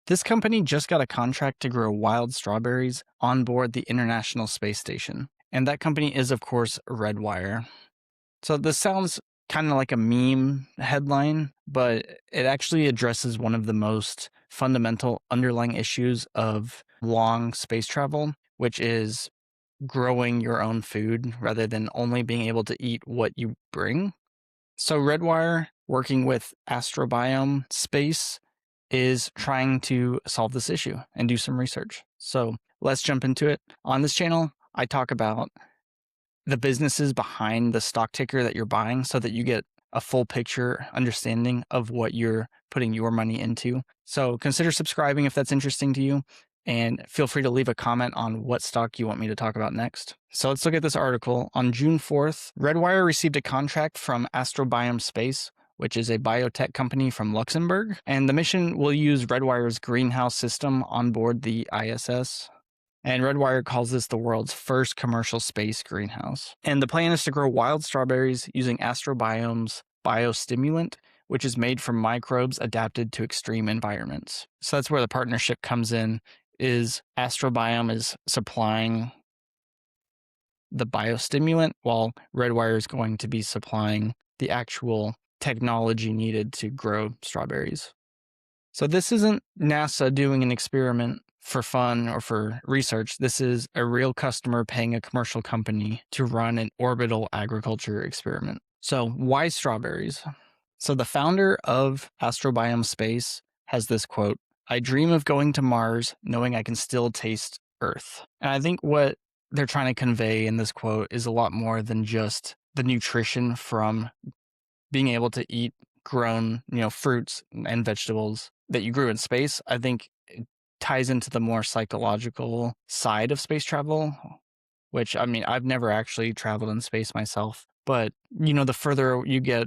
This company just got a contract to grow wild strawberries on board the International Space Station. And that company is, of course, Redwire. So this sounds kind of like a meme headline, but it actually addresses one of the most fundamental underlying issues of long space travel, which is growing your own food rather than only being able to eat what you bring. So Redwire, working with Astrobiome Space, is trying to solve this issue and do some research. So let's jump into it. On this channel, I talk about the businesses behind the stock ticker that you're buying so that you get a full picture understanding of what you're putting your money into. So consider subscribing if that's interesting to you, and feel free to leave a comment on what stock you want me to talk about next. So let's look at this article. On June 4th, Redwire received a contract from Astrobiome Space, which is a biotech company from Luxembourg, and the mission will use Redwire's greenhouse system on board the ISS. And Redwire calls this the world's first commercial space greenhouse. And the plan is to grow wild strawberries using Astrobiome's biostimulant, which is made from microbes adapted to extreme environments. So that's where the partnership comes in, is Astrobiome is supplying the biostimulant while Redwire is going to be supplying the actual technology needed to grow strawberries. So this isn't NASA doing an experiment for fun or for research. This is a real customer paying a commercial company to run an orbital agriculture experiment. So why strawberries? So the founder of Astrobiome Space has this quote, "I dream of going to Mars knowing I can still taste Earth." And I think what they're trying to convey in this quote is a lot more than just the nutrition from being able to eat grown, fruits and vegetables that you grew in space. I think it ties into the more psychological side of space travel, which, I mean, I've never actually traveled in space myself, but the further you get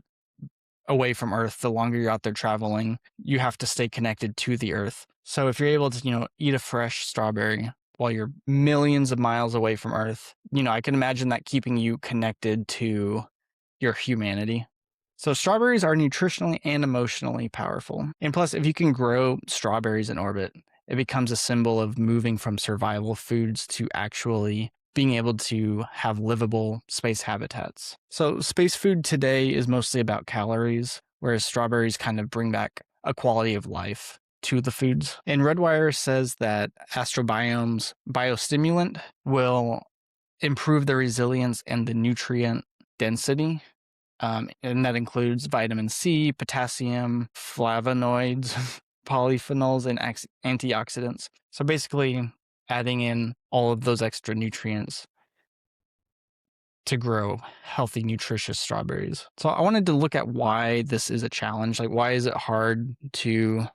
away from Earth, the longer you're out there traveling, you have to stay connected to the Earth. So if you're able to, eat a fresh strawberry while you're millions of miles away from Earth, I can imagine that keeping you connected to your humanity. So strawberries are nutritionally and emotionally powerful. And plus, if you can grow strawberries in orbit, it becomes a symbol of moving from survival foods to actually being able to have livable space habitats. So space food today is mostly about calories, whereas strawberries kind of bring back a quality of life to the foods. And Redwire says that Astrobiome's biostimulant will improve the resilience and the nutrient density. And that includes vitamin C, potassium, flavonoids, polyphenols, and antioxidants. So basically adding in all of those extra nutrients to grow healthy, nutritious strawberries. So I wanted to look at why this is a challenge. Like, why is it hard to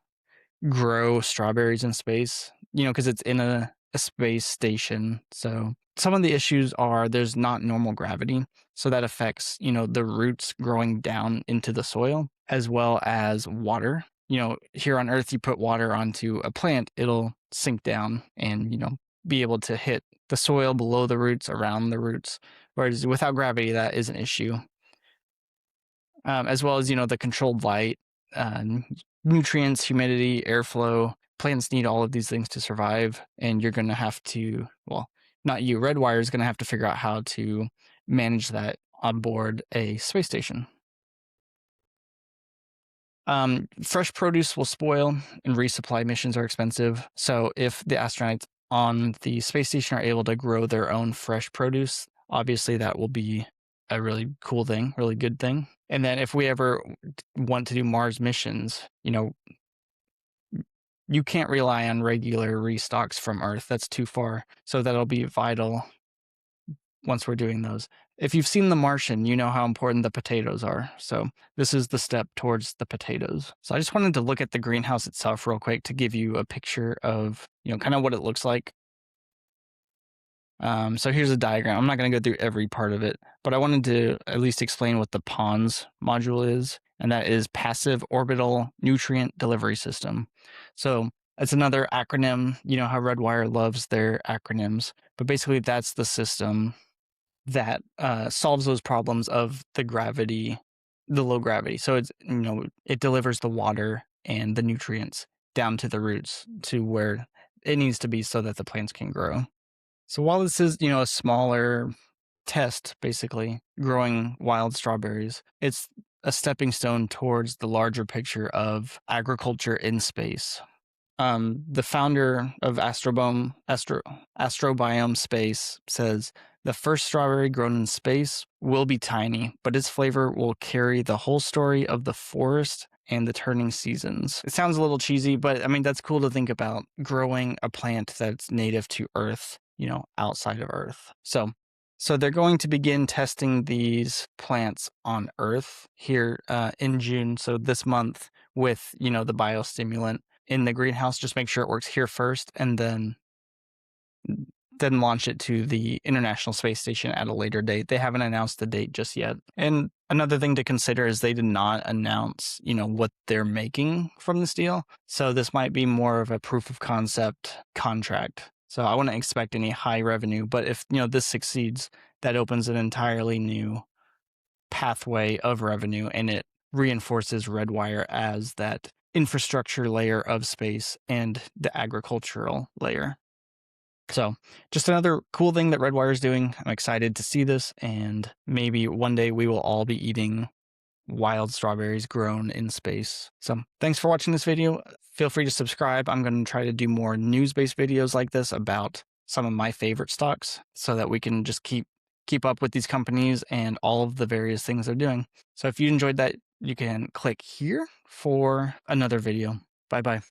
grow strawberries in space? Because it's in a space station. So some of the issues are there's not normal gravity. So that affects, the roots growing down into the soil, as well as water. Here on Earth, you put water onto a plant, it'll sink down and, be able to hit the soil below the roots, around the roots. Whereas without gravity, that is an issue. As well as, the controlled light, nutrients, humidity, airflow. Plants need all of these things to survive. And you're going to have to, well, not you, Redwire is going to have to figure out how to manage that on board a space station. Fresh produce will spoil and resupply missions are expensive. So if the astronauts on the space station are able to grow their own fresh produce, obviously that will be a really cool thing, really good thing. And then if we ever want to do Mars missions, you can't rely on regular restocks from Earth. That's too far. So that'll be vital once we're doing those. If you've seen The Martian, you know how important the potatoes are. So this is the step towards the potatoes. So I just wanted to look at the greenhouse itself real quick to give you a picture of, kind of what it looks like. So here's a diagram. I'm not going to go through every part of it, but I wanted to at least explain what the PONS module is, and that is Passive Orbital Nutrient Delivery System. So it's another acronym. You know how Redwire loves their acronyms, but basically that's the system that solves those problems of the gravity, the low gravity. So it's, it delivers the water and the nutrients down to the roots to where it needs to be so that the plants can grow. So while this is, a smaller test, basically, growing wild strawberries, it's a stepping stone towards the larger picture of agriculture in space. The founder of Astrobiome Space says the first strawberry grown in space will be tiny, but its flavor will carry the whole story of the forest and the turning seasons. It sounds a little cheesy, but I mean, that's cool to think about, growing a plant that's native to Earth, outside of Earth. So they're going to begin testing these plants on Earth here in June. So this month with, the biostimulant in the greenhouse. Just make sure it works here first, and then launch it to the International Space Station at a later date. They haven't announced the date just yet. And another thing to consider is they did not announce, what they're making from this deal. So this might be more of a proof of concept contract. So I wouldn't expect any high revenue, but if, this succeeds, that opens an entirely new pathway of revenue, and it reinforces Redwire as that infrastructure layer of space and the agricultural layer. So just another cool thing that Redwire is doing. I'm excited to see this, and maybe one day we will all be eating wild strawberries grown in space. So thanks for watching this video. Feel free to subscribe. I'm going to try to do more news-based videos like this about some of my favorite stocks so that we can just keep up with these companies and all of the various things they're doing. So if you enjoyed that, you can click here for another video. Bye-bye.